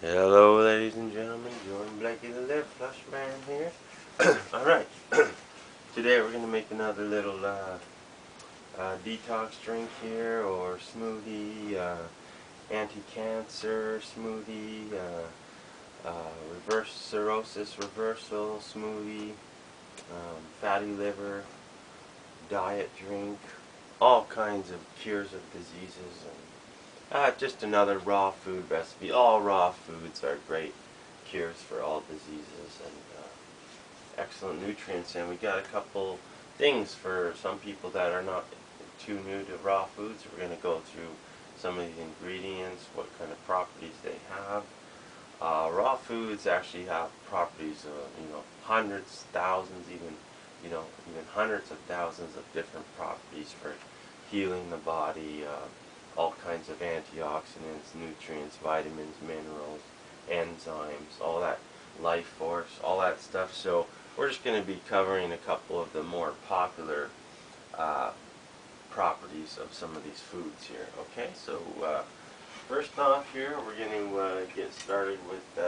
Hello, ladies and gentlemen. Jordan Blakey, the Live Flush Man here. Alright, today we're going to make another little detox drink here, or smoothie, anti-cancer smoothie, reverse cirrhosis reversal smoothie, fatty liver, diet drink, all kinds of cures of diseases, and just another raw food recipe. All raw foods are great cures for all diseases and excellent nutrients. And we got a couple things for some people that are not too new to raw foods. We're going to go through some of the ingredients, what kind of properties they have. Raw foods actually have properties of, hundreds, thousands, even hundreds of thousands of different properties for healing the body. All kinds of antioxidants, nutrients, vitamins, minerals, enzymes, all that life force, all that stuff. So we're just going to be covering a couple of the more popular properties of some of these foods here. Okay, so first off here, we're going to get started with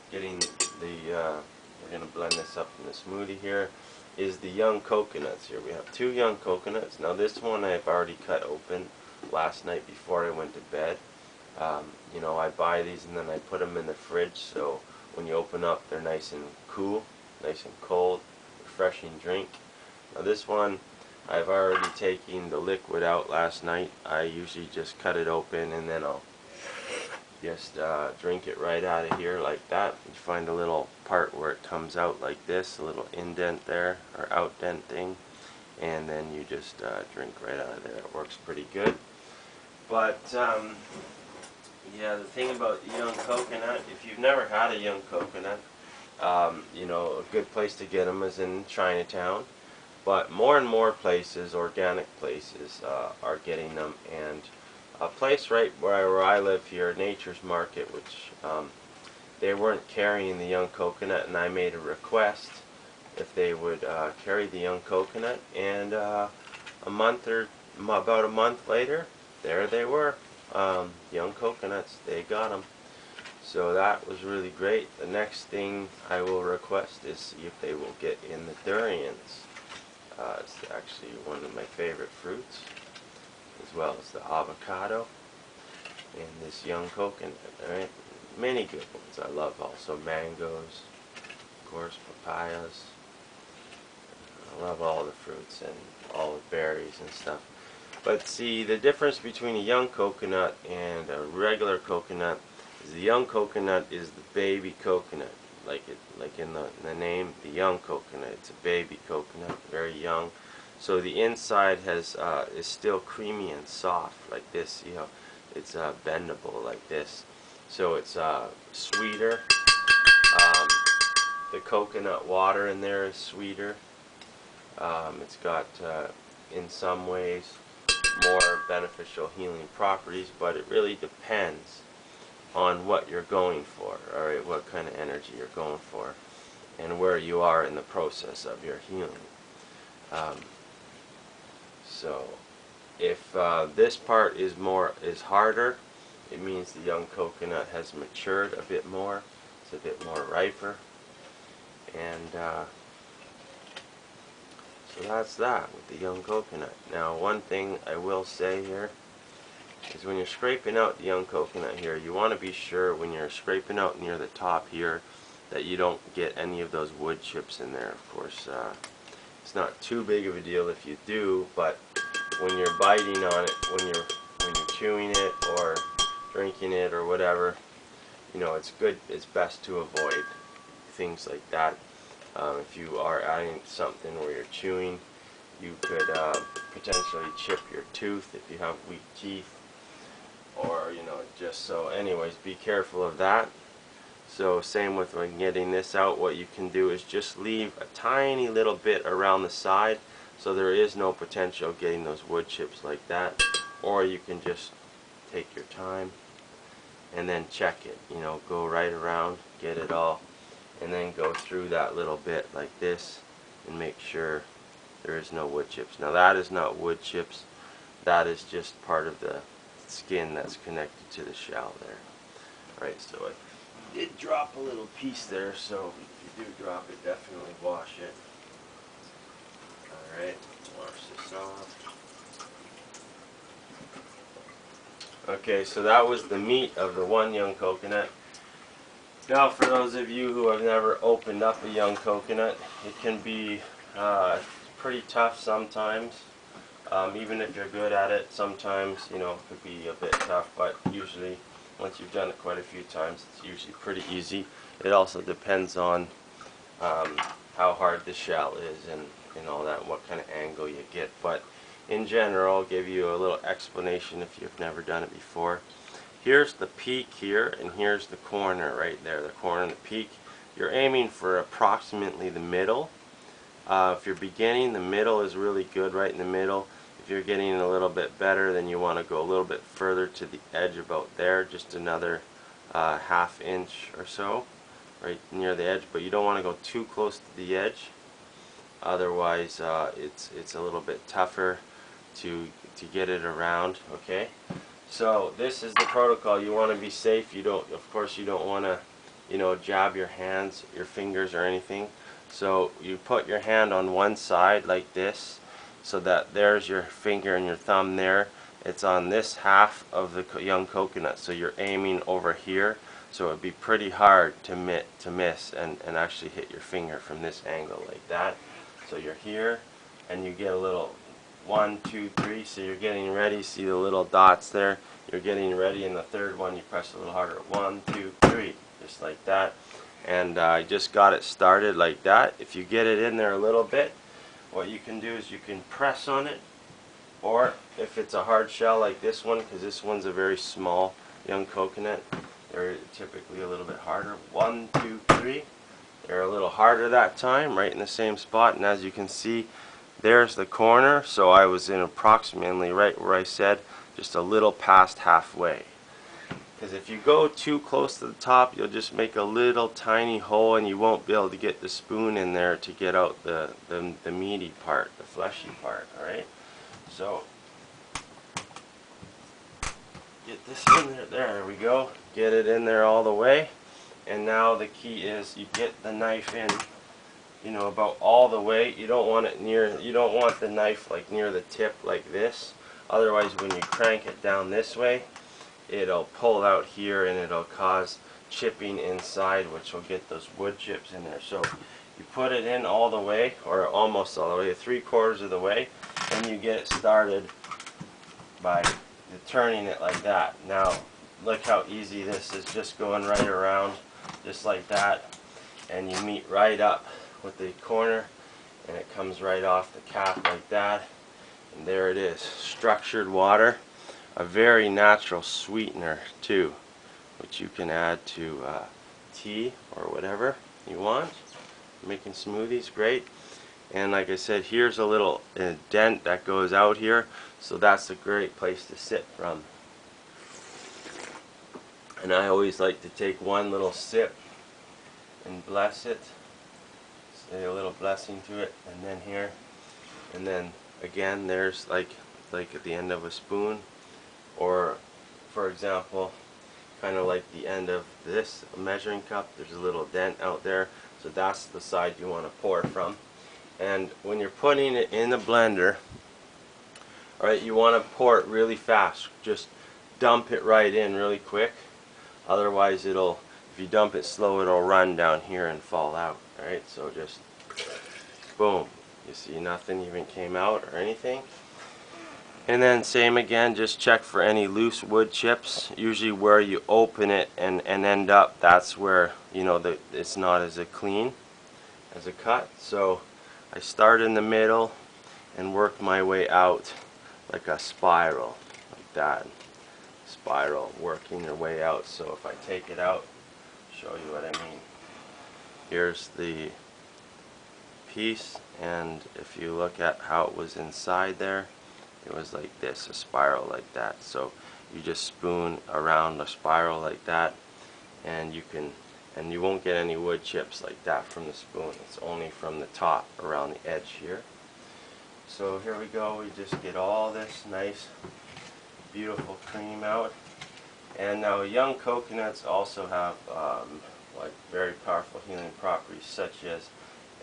getting we're going to blend this up in the smoothie here, is the young coconuts here. We have 2 young coconuts. Now this one I've already cut open last night before I went to bed. I buy these and then I put them in the fridge, so when you open up they're nice and cool, nice and cold, refreshing drink. Now this one I've already taken the liquid out last night. I usually just cut it open and then I'll just drink it right out of here like that. You find a little part where it comes out like this, a little indent there, or outdent thing, and then you just drink right out of there. It works pretty good. But yeah, the thing about the young coconut, if you've never had a young coconut, a good place to get them is in Chinatown. But more and more places, organic places, are getting them. And a place right where I live here, Nature's Market, which they weren't carrying the young coconut, and I made a request if they would carry the young coconut, and about a month later, there they were, young coconuts. They got them. So that was really great. The next thing I will request is see if they will get in the durians. It's actually one of my favorite fruits, as well as the avocado and this young coconut. Alright, many good ones. I love also mangoes, of course, papayas. I love all the fruits and all the berries and stuff. But see, the difference between a young coconut and a regular coconut is the young coconut is the baby coconut, like in the name, the young coconut. It's a baby coconut, very young. So the inside has is still creamy and soft, like this. It's bendable like this. So it's sweeter. The coconut water in there is sweeter. It's got, in some ways, more beneficial healing properties, but it really depends on what you're going for, alright, what kind of energy you're going for, and where you are in the process of your healing. So, if this part is harder, it means the young coconut has matured a bit more. It's a bit more riper, and so that's that with the young coconut. Now, one thing I will say here is when you're scraping out the young coconut here, you want to be sure when you're scraping out near the top here that you don't get any of those wood chips in there. Of course, it's not too big of a deal if you do, but when you're biting on it, when you're chewing it or drinking it or whatever, it's best to avoid things like that. If you are adding something where you're chewing, you could potentially chip your tooth if you have weak teeth, or just so. Anyways, be careful of that. So same with when getting this out, what you can do is just leave a tiny little bit around the side, so there is no potential of getting those wood chips like that. Or you can just take your time and then check it, go right around, get it all, and then go through that little bit like this and make sure there is no wood chips. Now that is not wood chips, that is just part of the skin that's connected to the shell there. Right, so I did drop a little piece there, so if you do drop it, definitely wash it. Alright, wash this off. Okay, so that was the meat of the one young coconut. Now for those of you who have never opened up a young coconut, it can be pretty tough sometimes. Even if you're good at it, sometimes, you know, it could be a bit tough, but usually once you've done it quite a few times, it's usually pretty easy. It also depends on how hard the shell is and all that, and what kind of angle you get. But in general, I'll give you a little explanation if you've never done it before. Here's the peak here, and here's the corner right there, the corner and the peak. You're aiming for approximately the middle. If you're beginning, the middle is really good, right in the middle. If you're getting a little bit better, then you want to go a little bit further to the edge about there, just another ½ inch or so, right near the edge. But you don't want to go too close to the edge, otherwise it's a little bit tougher to get it around. Okay, so this is the protocol. You want to be safe. You don't, of course, you don't want to, you know, jab your hands, your fingers, or anything. So you put your hand on one side like this, so that there's your finger and your thumb there. It's on this half of the young coconut, so you're aiming over here. So it would be pretty hard to miss and actually hit your finger from this angle like that. So you're here, and you get a little 1, 2, 3. So you're getting ready. See the little dots there? You're getting ready, and the third one you press a little harder. 1, 2, 3, just like that. And I just got it started like that. If you get it in there a little bit, what you can do is you can press on it, or if it's a hard shell like this one, because this one's a very small young coconut, they're typically a little bit harder. 1, 2, 3. They're a little harder that time, right in the same spot. And as you can see, there's the corner. So I was in approximately right where I said, just a little past halfway. Because if you go too close to the top, you'll just make a little tiny hole, and you won't be able to get the spoon in there to get out the meaty part, the fleshy part. Alright, so get this in there. There we go. Get it in there all the way. And now the key is you get the knife in, you know, about all the way. You don't want it near, you don't want the knife like near the tip like this. Otherwise, when you crank it down this way, it'll pull out here and it'll cause chipping inside, which will get those wood chips in there. So you put it in all the way, or almost all the way, 3/4 of the way, and you get it started by turning it like that. Now look how easy this is, just going right around just like that, and you meet right up with the corner, and it comes right off the cap like that, and there it is, structured water. A very natural sweetener too, which you can add to tea or whatever you want. Making smoothies, great. And like I said, here's a little dent that goes out here, so that's a great place to sip from. And I always like to take one little sip and bless it, say a little blessing to it, and then here, and then again there's like at the end of a spoon, or for example, kind of like the end of this measuring cup, there's a little dent out there, so that's the side you want to pour from. And when you're putting it in the blender, alright, you want to pour it really fast. Just dump it right in really quick, otherwise it'll, if you dump it slow, it'll run down here and fall out. Alright, so just boom, you see nothing even came out or anything. And then same again, just check for any loose wood chips. Usually where you open it and end up, that's where, you know, it's not as clean as a cut. So I start in the middle and work my way out like a spiral, like that. Spiral, working your way out. So if I take it out, show you what I mean. Here's the piece, and if you look at how it was inside there, it was like this, a spiral like that. So you just spoon around a spiral like that, and you won't get any wood chips like that from the spoon. It's only from the top around the edge here. So here we go, we just get all this nice beautiful cream out, And now young coconuts also have like very powerful healing properties, such as,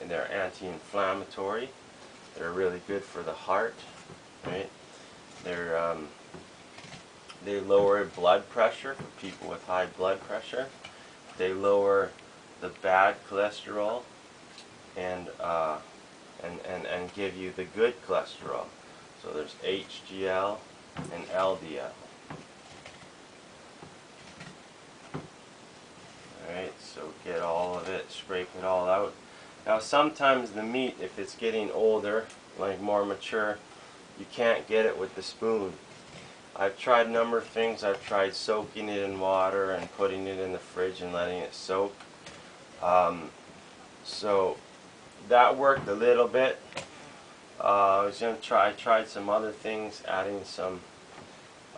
and they're anti-inflammatory. They're really good for the heart, right? They lower blood pressure for people with high blood pressure. They lower the bad cholesterol and give you the good cholesterol. So there's HDL and LDL. Alright, so get all of it, scrape it all out. Now sometimes the meat, if it's getting older, like more mature, you can't get it with the spoon. I've tried a number of things. I've tried soaking it in water and putting it in the fridge and letting it soak. So that worked a little bit. I tried some other things, adding some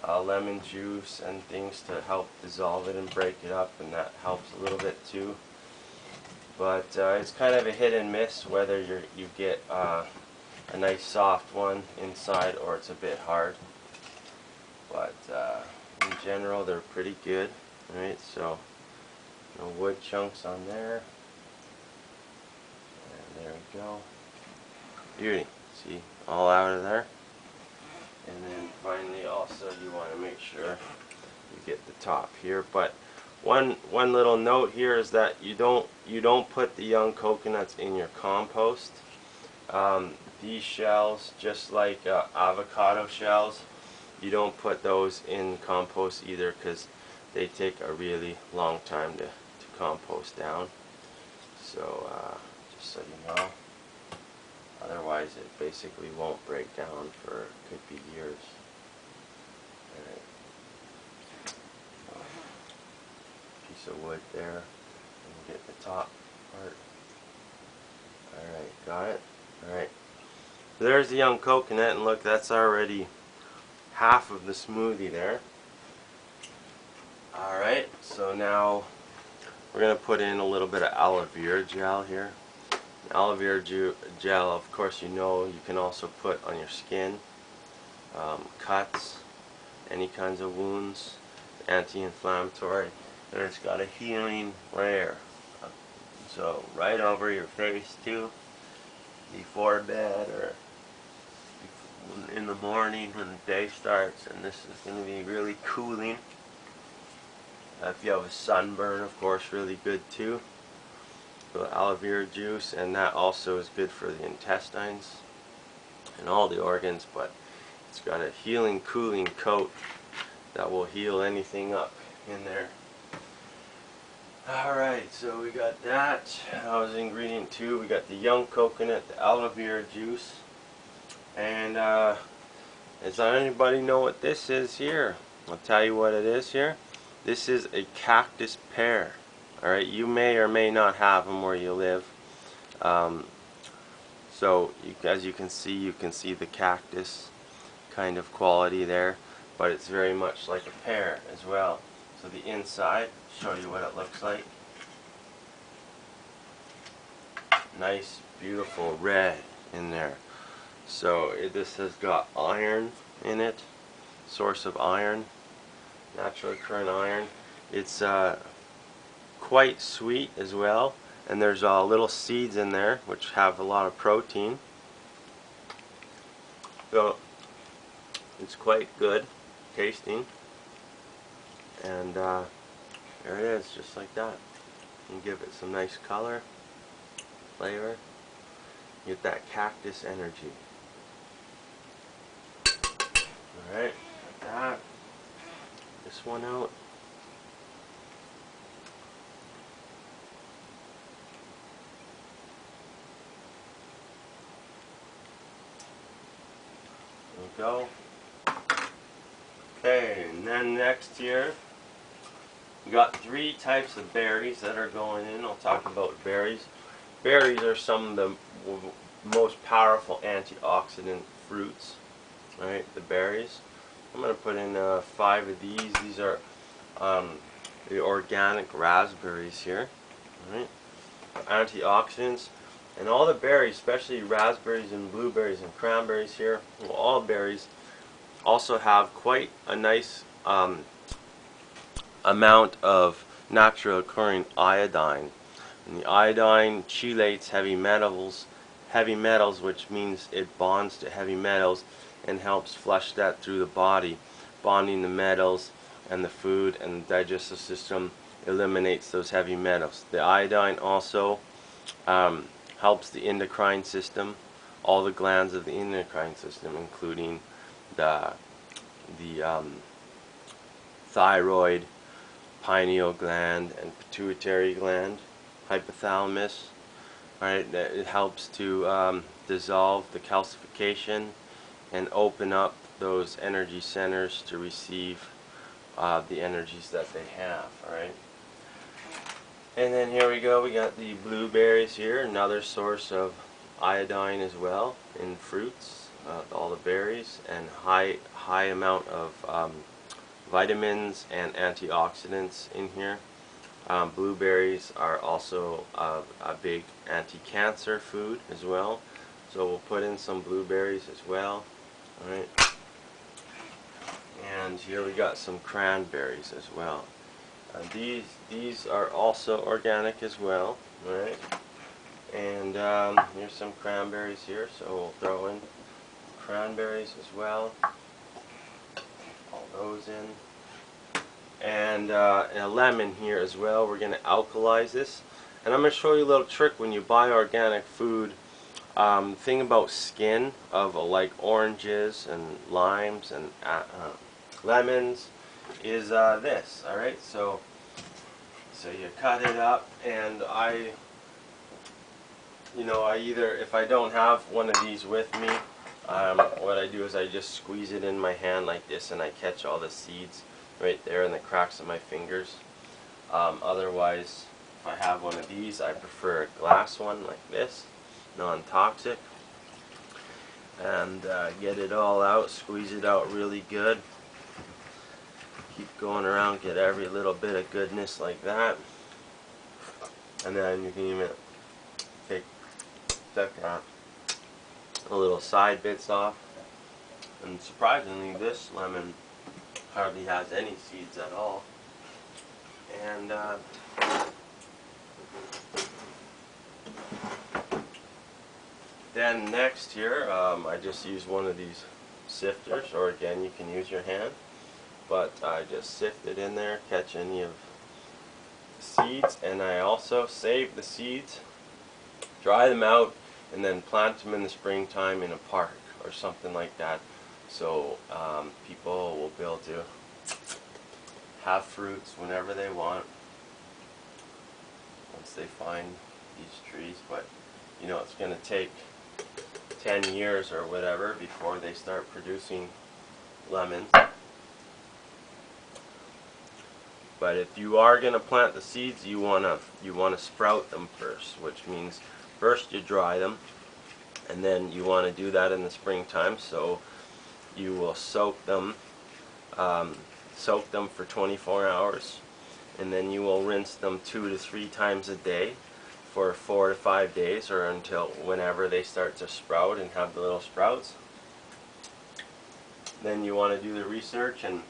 lemon juice and things to help dissolve it and break it up, and that helps a little bit too. But it's kind of a hit and miss whether you get a nice soft one inside or it's a bit hard. But in general, they're pretty good. Right, so no wood chunks on there. And there we go. Beauty. See, all out of there. And then finally, also, you want to make sure you get the top here. But one little note here is that you don't put the young coconuts in your compost. These shells, just like avocado shells, you don't put those in compost either, because they take a really long time to compost down. So just so you know, otherwise it basically won't break down for, could be years. Alright. Piece of wood there, and get the top part. Alright, got it? Alright. So there's the young coconut, and look, that's already half of the smoothie there. Alright, so now we're going to put in a little bit of aloe vera gel here. Aloe vera gel, of course, you know, you can also put on your skin, cuts, any kinds of wounds, anti-inflammatory, and it's got a healing layer. So right over your face too, before bed or in the morning when the day starts, and this is going to be really cooling. If you have a sunburn, of course, really good too. So aloe vera juice, and that also is good for the intestines and all the organs, but it's got a healing, cooling coat that will heal anything up in there. Alright, so we got that. That was ingredient 2. We got the young coconut, the aloe vera juice. And does anybody know what this is here? I'll tell you what it is here. This is a cactus pear. Alright, you may or may not have them where you live. So as you can see the cactus kind of quality there, but it's very much like a pear as well. So the inside, show you what it looks like. Nice, beautiful red in there. So this has got iron in it, source of iron, naturally occurring iron. It's quite sweet as well, and there's little seeds in there which have a lot of protein. So it's quite good tasting, and there it is, just like that. And give it some nice color, flavor, get that cactus energy. Alright, like that. This one out. There we go. Okay, and then next here, we got 3 types of berries that are going in. I'll talk about berries. Berries are some of the most powerful antioxidant fruits. Alright, the berries. I'm going to put in 5 of these. These are the organic raspberries here. Alright, antioxidants. And all the berries, especially raspberries and blueberries and cranberries here, well, all berries also have quite a nice amount of naturally occurring iodine. And the iodine chelates heavy metals, which means it bonds to heavy metals and helps flush that through the body, bonding the metals and the food, and the digestive system eliminates those heavy metals. The iodine also helps the endocrine system, all the glands of the endocrine system, including the thyroid, pineal gland, and pituitary gland, hypothalamus. Right, it helps to dissolve the calcification and open up those energy centers to receive the energies that they have. All right. And then here we go, we got the blueberries here, another source of iodine as well in fruits, all the berries, and high amount of vitamins and antioxidants in here. Blueberries are also a big anti-cancer food as well, so we'll put in some blueberries as well. All right. And here we got some cranberries as well. These are also organic as well, right? And here's some cranberries here, so we'll throw in cranberries as well. All those in. And a lemon here as well. We're going to alkalize this. And I'm going to show you a little trick when you buy organic food. Thing about skin of like oranges and limes and lemons is this. All right, so you cut it up, and I either, if I don't have one of these with me, what I do is I just squeeze it in my hand like this, and I catch all the seeds right there in the cracks of my fingers. Otherwise, if I have one of these, I prefer a glass one like this, non-toxic, and get it all out, squeeze it out really good. Keep going around, get every little bit of goodness like that, and then you can even take the little side bits off. And surprisingly, this lemon hardly has any seeds at all. And then next here, I just use one of these sifters, or again, you can use your hand. But I just sift it in there, catch any of the seeds, and I also save the seeds, dry them out, and then plant them in the springtime in a park or something like that, so people will be able to have fruits whenever they want once they find these trees. But it's going to take 10 years or whatever before they start producing lemons. But if you are going to plant the seeds, you want to sprout them first, which means first you dry them, and then you want to do that in the springtime. So you will soak them for 24 hours, and then you will rinse them 2 to 3 times a day for 4 to 5 days, or until whenever they start to sprout and have the little sprouts. Then you want to do the research and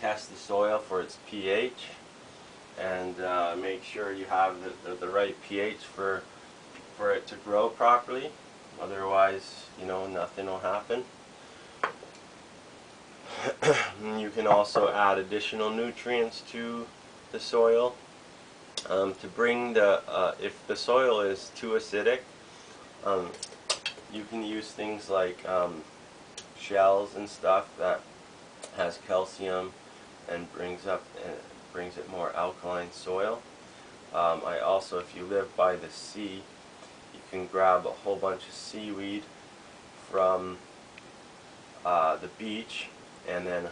test the soil for its pH, and make sure you have the right pH for it to grow properly. Otherwise, nothing will happen. You can also add additional nutrients to the soil to bring if the soil is too acidic, you can use things like shells and stuff that has calcium and brings it more alkaline soil. I also, if you live by the sea, you can grab a whole bunch of seaweed from the beach, and then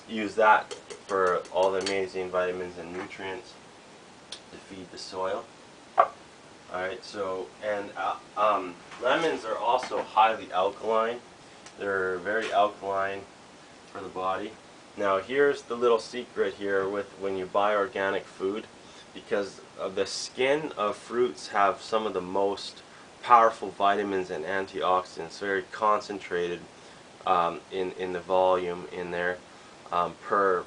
use that for all the amazing vitamins and nutrients to feed the soil. Alright, so, and lemons are also highly alkaline. They're very alkaline for the body. Now here's the little secret here with when you buy organic food, because the skin of fruits have some of the most powerful vitamins and antioxidants, very concentrated in the volume in there per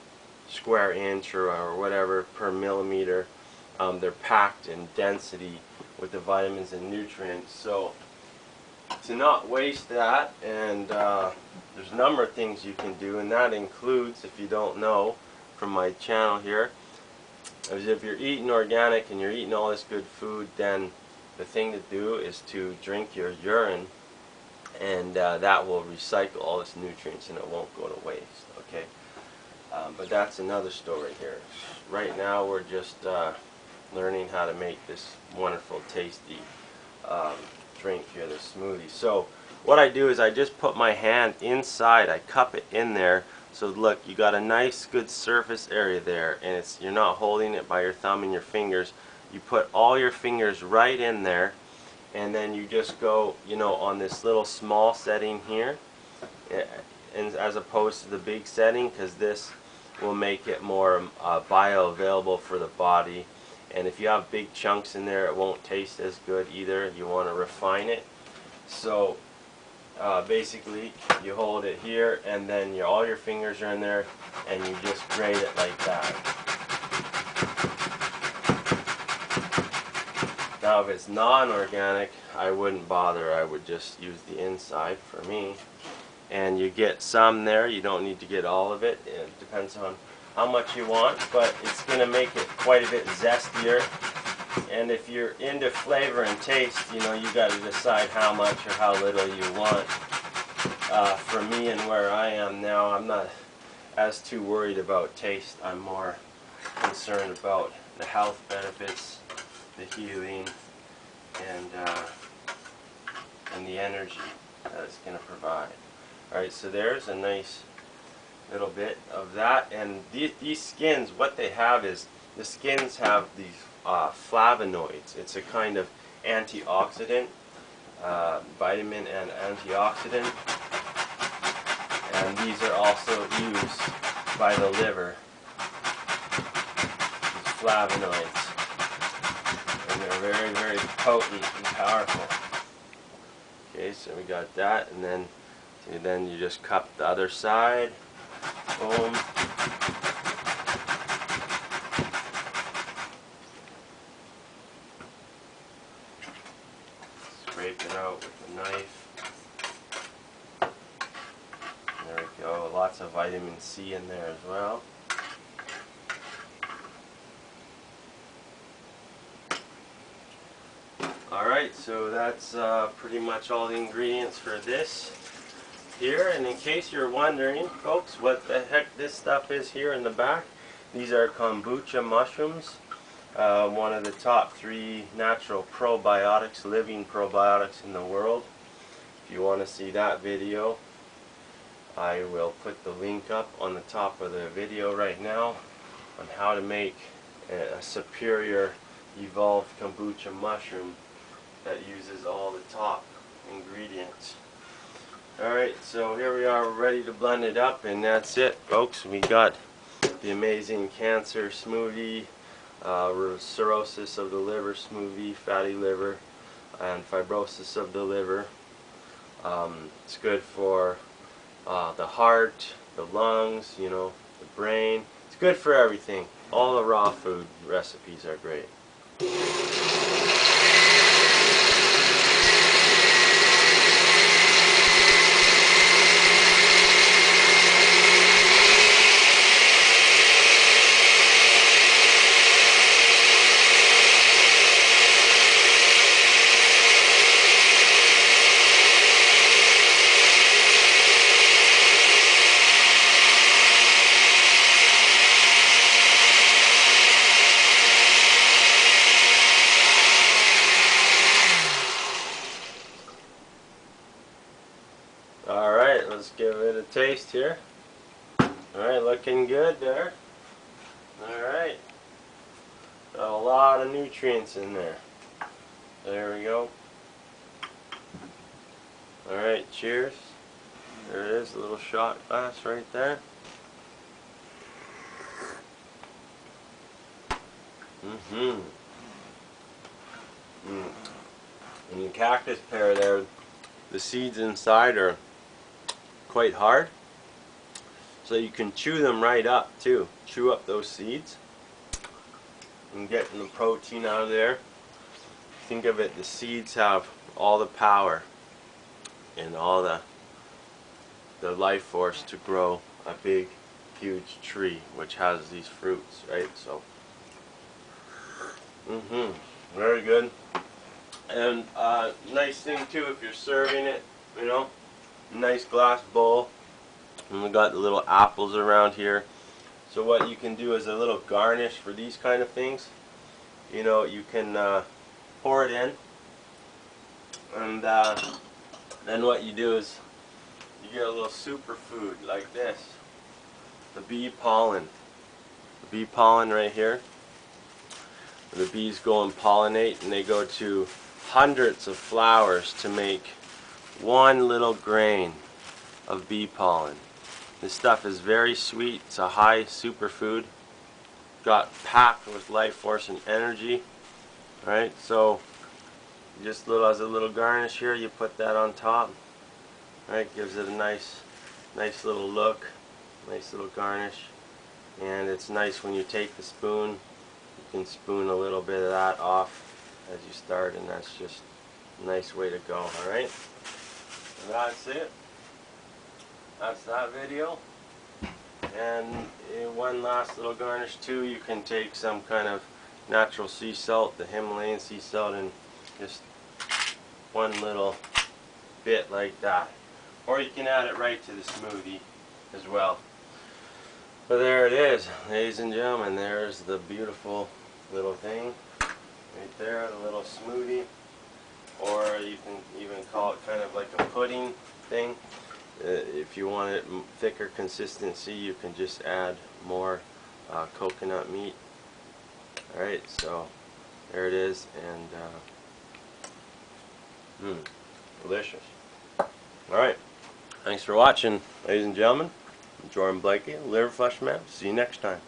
square inch or whatever per millimeter. They're packed in density with the vitamins and nutrients. So to not waste that, and there's a number of things you can do, and that includes, if you don't know from my channel here, is if you're eating organic and you're eating all this good food, then the thing to do is to drink your urine, and that will recycle all its nutrients and it won't go to waste. Okay, but that's another story here. Right now we're just learning how to make this wonderful, tasty drink here, the smoothie. So what I do is I just put my hand inside, I cup it in there. So look, you got a nice good surface area there, and you're not holding it by your thumb and your fingers. You put all your fingers right in there, and then you just go, you know, on this little small setting here, and as opposed to the big setting, because this will make it more bioavailable for the body. And if you have big chunks in there, it won't taste as good either. You want to refine it. So basically you hold it here, and then all your fingers are in there, and you just grate it like that. Now if it's non-organic, I wouldn't bother. I would just use the inside for me. And you get some there. You don't need to get all of it. It depends on how much you want, but it's going to make it quite a bit zestier. And if you're into flavor and taste, you know, you got to decide how much or how little you want. For me and where I am now, I'm not as too worried about taste. I'm more concerned about the health benefits, the healing, and the energy that it's going to provide. Alright, so there's a nice little bit of that. And these skins, what they have is, the skins have these flavonoids. It's a kind of antioxidant, vitamin and antioxidant. And these are also used by the liver, these flavonoids. And they're very, very potent and powerful. Okay, so we got that, and then you just cup the other side. Boom. Scrape it out with a knife. There we go. Lots of vitamin C in there as well. Alright, so that's pretty much all the ingredients for this here. And in case you're wondering, folks, what the heck this stuff is here in the back, these are kombucha mushrooms, one of the top 3 natural probiotics, living probiotics in the world. If you want to see that video, I will put the link up on the top of the video right now on how to make a superior evolved kombucha mushroom that uses all the top ingredients. Alright, so here we are, ready to blend it up, and that's it, folks. We got the amazing cancer smoothie, cirrhosis of the liver smoothie, fatty liver, and fibrosis of the liver. It's good for the heart, the lungs, you know, the brain. It's good for everything. All the raw food recipes are great. Alright, let's give it a taste here. Alright, looking good there. Alright. Got a lot of nutrients in there. There we go. Alright, cheers. There it is, a little shot glass right there. And the cactus pear there, the seeds inside are quite hard, So you can chew them right up too. Chew up those seeds and getting the protein out of there. Think of it, the seeds have all the power and all the life force to grow a big, huge tree which has these fruits, right? So, very good. And nice thing too, if you're serving it, you know, nice glass bowl. And we got the little apples around here. So what you can do is a little garnish for these kind of things. You know, you can pour it in, and then what you do is you get a little superfood like this. The bee pollen. The bee pollen right here. The bees go and pollinate, and they go to hundreds of flowers to make one little grain of bee pollen. This stuff is very sweet. It's a high superfood. Got packed with life force and energy. Right? So just as a little garnish here, you put that on top. Right? Gives it a nice little look. Nice little garnish. And it's nice when you take the spoon, you can spoon a little bit of that off as you start, and that's just a nice way to go. Alright? So that's it. That's that video. And one last little garnish too, you can take some kind of natural sea salt, the Himalayan sea salt, and just one little bit like that. Or you can add it right to the smoothie as well. But there it is, ladies and gentlemen. There's the beautiful little thing right there, the little smoothie. Or you can even call it kind of like a pudding thing. If you want it thicker consistency, you can just add more coconut meat. Alright, so there it is, and delicious. Alright, thanks for watching, ladies and gentlemen. I'm Jordan Blakey, Liver Flush Man. See you next time.